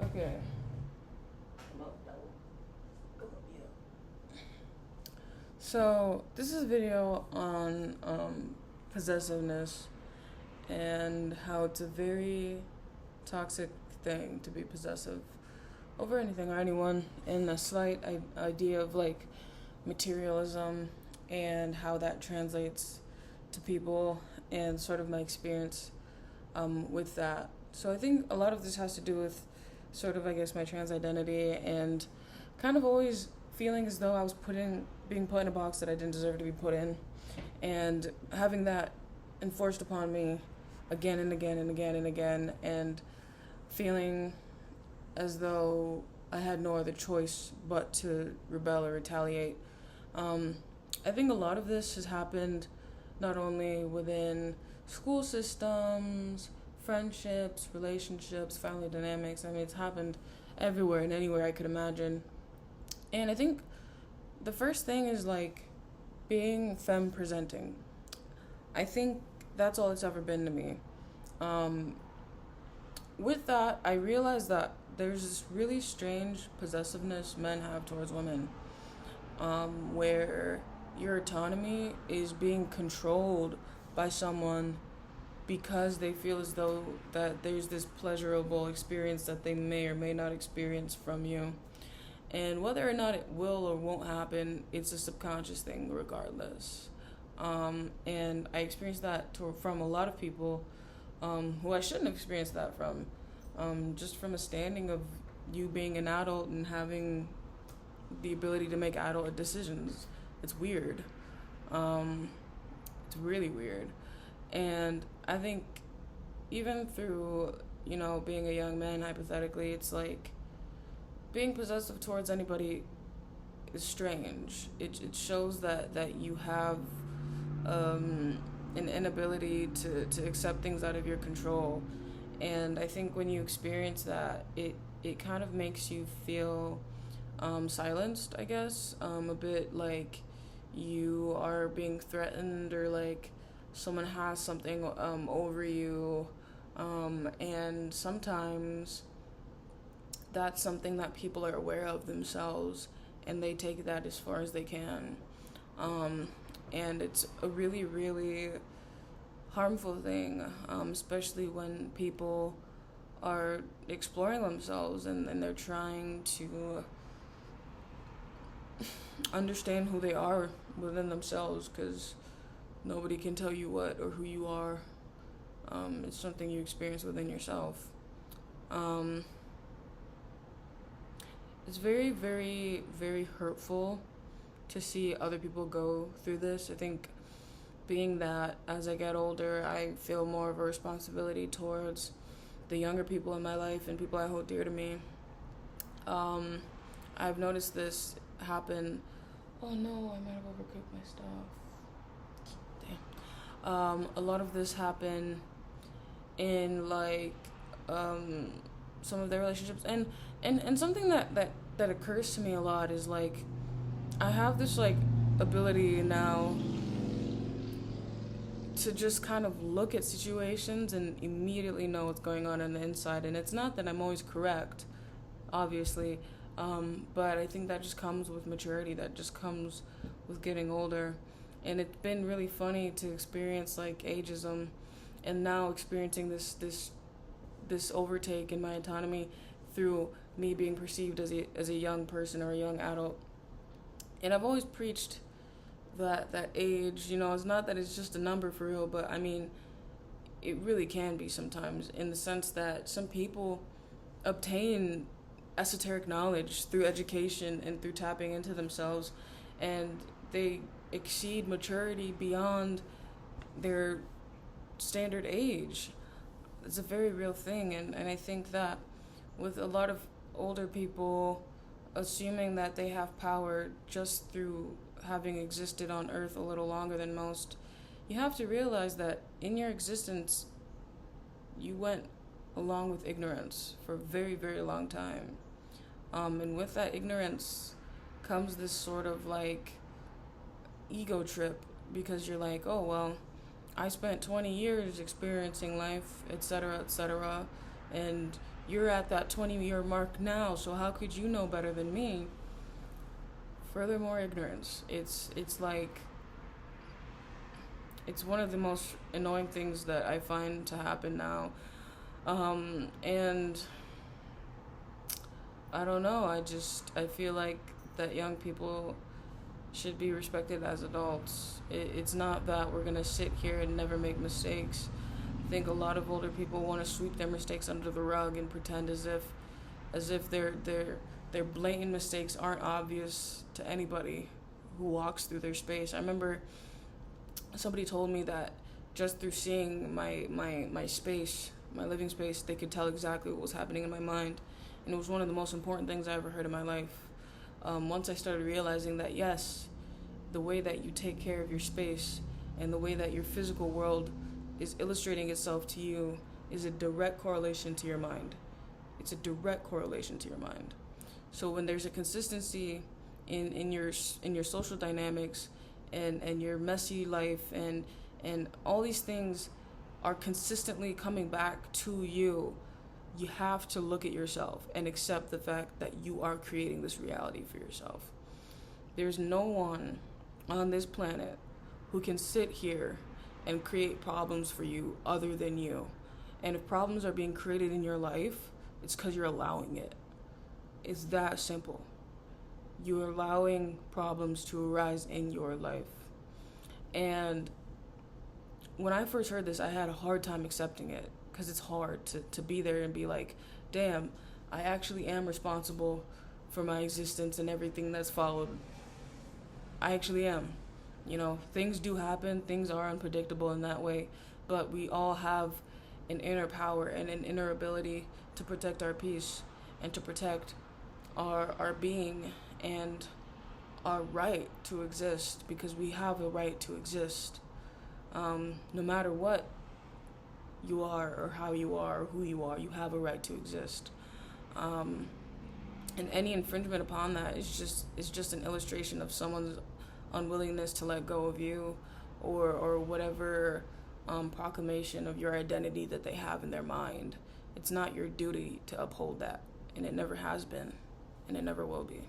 Okay. Come up, though. Come up, yeah. So this is a video on possessiveness and how it's a very toxic thing to be possessive over anything or anyone, and a slight idea of like materialism and how that translates to people and sort of my experience with that. So I think a lot of this has to do with sort of, I guess, my trans identity and kind of always feeling as though I was being put in a box that I didn't deserve to be put in, and having that enforced upon me again and again and again and again, and feeling as though I had no other choice but to rebel or retaliate. Um, I think a lot of this has happened not only within school systems, friendships, relationships, family dynamics. I mean, it's happened everywhere and anywhere I could imagine. And I think the first thing is like being femme presenting. I think that's all it's ever been to me. Um, with that, I realized that there's this really strange possessiveness men have towards women, where your autonomy is being controlled by someone because they feel as though that there's this pleasurable experience that they may or may not experience from you. And whether or not it will or won't happen, it's a subconscious thing regardless. And I experienced that from a lot of people who I shouldn't have experienced that from. Just from a standing of you being an adult and having the ability to make adult decisions. It's weird. It's really weird. And I think even through, being a young man, hypothetically, it's like being possessive towards anybody is strange. It shows that you have an inability to accept things out of your control. And I think when you experience that, it kind of makes you feel silenced, I guess, a bit like you are being threatened, or like someone has something over you. And sometimes that's something that people are aware of themselves, and they take that as far as they can. Um, and it's a really, really harmful thing, especially when people are exploring themselves, and they're trying to understand who they are within themselves, because nobody can tell you what or who you are. It's something you experience within yourself. Um, it's very, very, very hurtful to see other people go through this. I think being that as I get older, I feel more of a responsibility towards the younger people in my life and people I hold dear to me. Um, I've noticed this happen. Oh no, I might have overcooked my stuff. Damn. A lot of this happen in like some of their relationships, and something that occurs to me a lot is like I have this like ability now to just kind of look at situations and immediately know what's going on the inside. And it's not that I'm always correct, obviously, but I think that just comes with maturity. That just comes with getting older. And it's been really funny to experience like ageism, and now experiencing this overtake in my autonomy through me being perceived as a young person or a young adult. And I've always preached that age, it's not that it's just a number for real, but I mean, it really can be sometimes, in the sense that some people obtain esoteric knowledge through education and through tapping into themselves, and they exceed maturity beyond their standard age. It's a very real thing, and I think that with a lot of older people assuming that they have power just through having existed on Earth a little longer than most, you have to realize that in your existence, you went along with ignorance for a very, very long time. And with that ignorance comes this sort of like ego trip, because you're like, oh, well, I spent 20 years experiencing life, etc., etc., and You're at that 20-year mark now, so how could you know better than me? Furthermore, ignorance. It's like it's one of the most annoying things that I find to happen now. And I don't know. I feel like that young people should be respected as adults. It's not that we're gonna sit here and never make mistakes. I think a lot of older people want to sweep their mistakes under the rug and pretend as if their blatant mistakes aren't obvious to anybody who walks through their space. I remember somebody told me that just through seeing my space, my living space, they could tell exactly what was happening in my mind. And it was one of the most important things I ever heard in my life. Once I started realizing that, yes, the way that you take care of your space and the way that your physical world is illustrating itself to you is a direct correlation to your mind. It's a direct correlation to your mind. So when there's a consistency in your social dynamics and your messy life and all these things are consistently coming back to you, you have to look at yourself and accept the fact that you are creating this reality for yourself. There's no one on this planet who can sit here and create problems for you other than you. And if problems are being created in your life, it's because you're allowing it. It's that simple. You're allowing problems to arise in your life. And when I first heard this, I had a hard time accepting it because it's hard to be there and be like, damn, I actually am responsible for my existence and everything that's followed. I actually am. You know, things do happen, things are unpredictable in that way, but we all have an inner power and an inner ability to protect our peace and to protect our being and our right to exist, because we have a right to exist. No matter what you are or how you are or who you are, you have a right to exist. And any infringement upon that is just an illustration of someone's unwillingness to let go of you or whatever proclamation of your identity that they have in their mind. It's not your duty to uphold that, and it never has been, and it never will be.